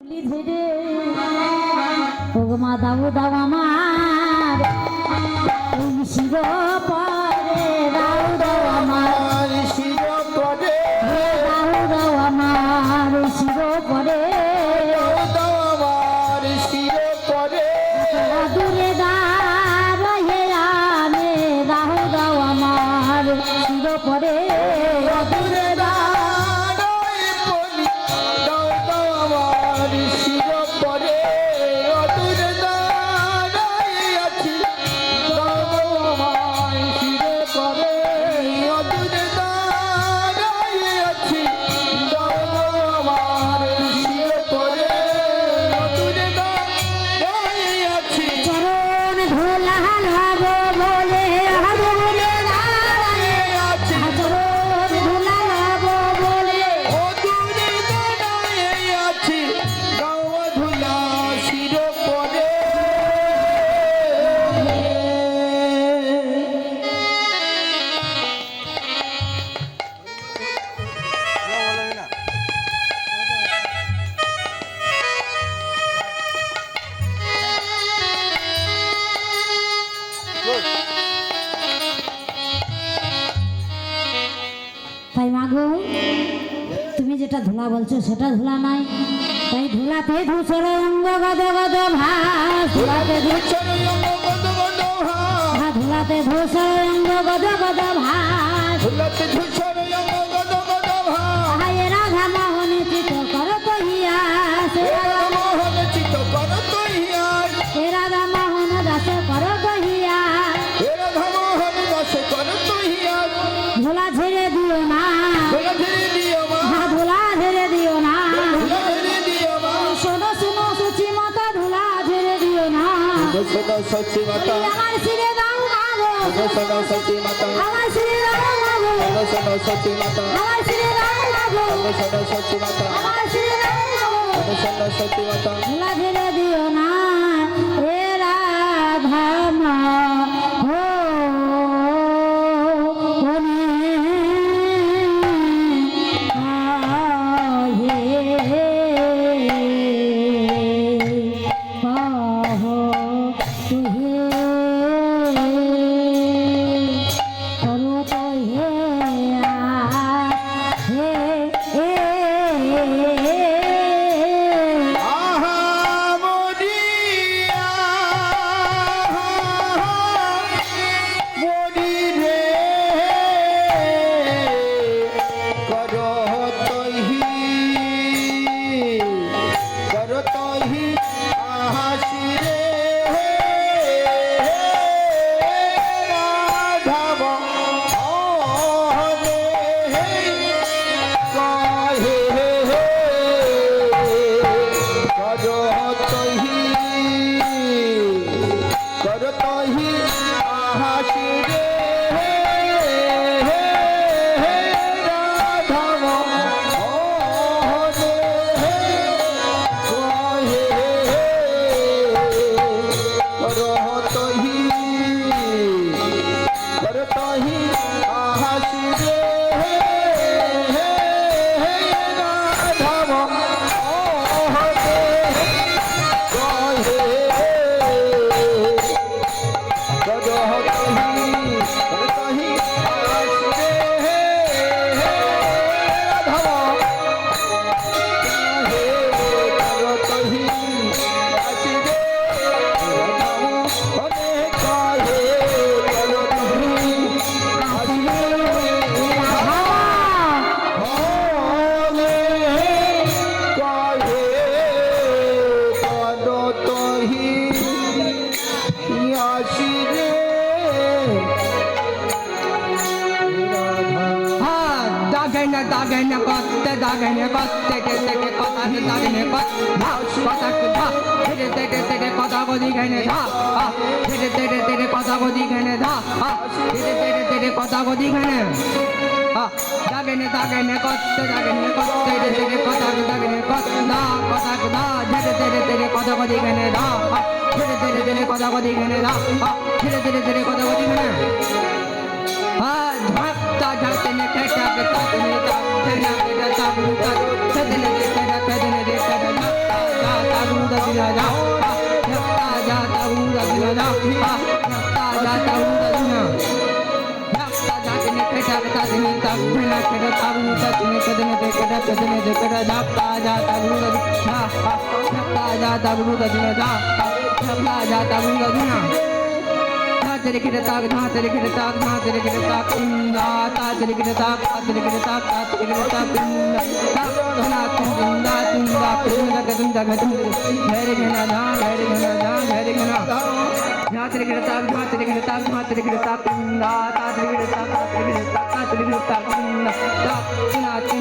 ধীরে ভগমা দাও দাও আমার শিব পরে দাও দাও আমার শিব পরে দাও দাও আমার শিব পরে দাও আমার শিব পরে দূরে দাঁড়ে রামে দাও দাও আমার শিব পরে দূরে দাঁড়াই বলি দাও দাও আমার শিব পরে দূরে দাঁড়াই আছি দাও দাও আমার শিব পরে দূরে দাঁড়াই আছি দাও দাও আমার শিব পরে দূরে দাঁড়াই আছি চরণ ধোলা লাবো বলে হাবুলে দাঁড়ায় আছি চরণ ধোলা লাবো বলে ও দূরে দাঁড়াই আছি গাওয়া ধুলা শির পরে তাই মাগো তুমি যেটা ধুলা বলছো সেটা ধুলা নাই তাই ধুলাতে ধূসর অঙ্গ গদ গদ ভাস ধুলাতে ধুলাতে ধূসর অঙ্গ গদ গদ ভাস হায় রাধা মোহন চিত কর কহিয়া সে রাধা মোহন দাস কর কহিয়া ধুলা ঝেড়ে দিও না ধুলা ঝেড়ে দিও না শোনো শোনো সুচি মতো ধুলা ঝেড়ে দিও না সচি মাতা আমার শিরে দাও মাগো সচি মাতা আমার শিরে দাও মাগো সচি মাতা আমার শিরে দাও মাগো সচি মাতা আমার শিরে দাও মাগো সচি মাতা ধুলা ঝেড়ে দিও না রে রাধা মা হো ওনে আহে পাহো তুহে করো তো হে হে আহা মরিয়া মরি রে করো তহি আহাসি রে রাধাব রে কহে করতহি আহাসি রে রাধব করতহি আহাসি রে রাধব দাগেন করতে কেতে কথা দাগেন কথা ধীরে ধীরে ধীরে কথা বলি গেনে ধা ধীরে ধীরে ধীরে কথা বলি গেনে ধা ধীরে ধীরে ধীরে কথা বলি গেনে দাগেন করতে ধীরে ধীরে কথা দাগেন কথা ধীরে ধীরে ধীরে কথা বলি গেনে ধা ধীরে ধীরে ধীরে কথা বলি গেনে ধা ধীরে ধীরে ধীরে কথা বলি গেনে ঝাঁকতা ঝাঁকতে নে কেটা কেটা নে তা নে কেটা তা নে তা নে কে রে ঝাঁকতা दिना जा जगता जाता उड़ा दिना जा जगता जाता उड़ा दिना जगता जाते ने कटा दिनी तक बिना कटा ताबू तचने कदने ते कटा कदने ते कटा जगता जाता उड़ा दिना जगता जाता उड़ा दिना जा जगता जाता उड़ा दिना तेरे के ताक धा तेरे के ताक धा तेरे के ताक इंदा ता तेरे के ताक ता तेरे के ताक ता तेरे के ताक इंदा ताक धना इंदा इंदा इंदा गदंदा गदंदा मेरे घना जा मेरे घना जा मेरे घना जा तेरे के ताक धा तेरे के ताक धा तेरे के ताक इंदा ता तेरे के ताक ता तेरे के ताक ता तेरे के ताक इंदा ताक धना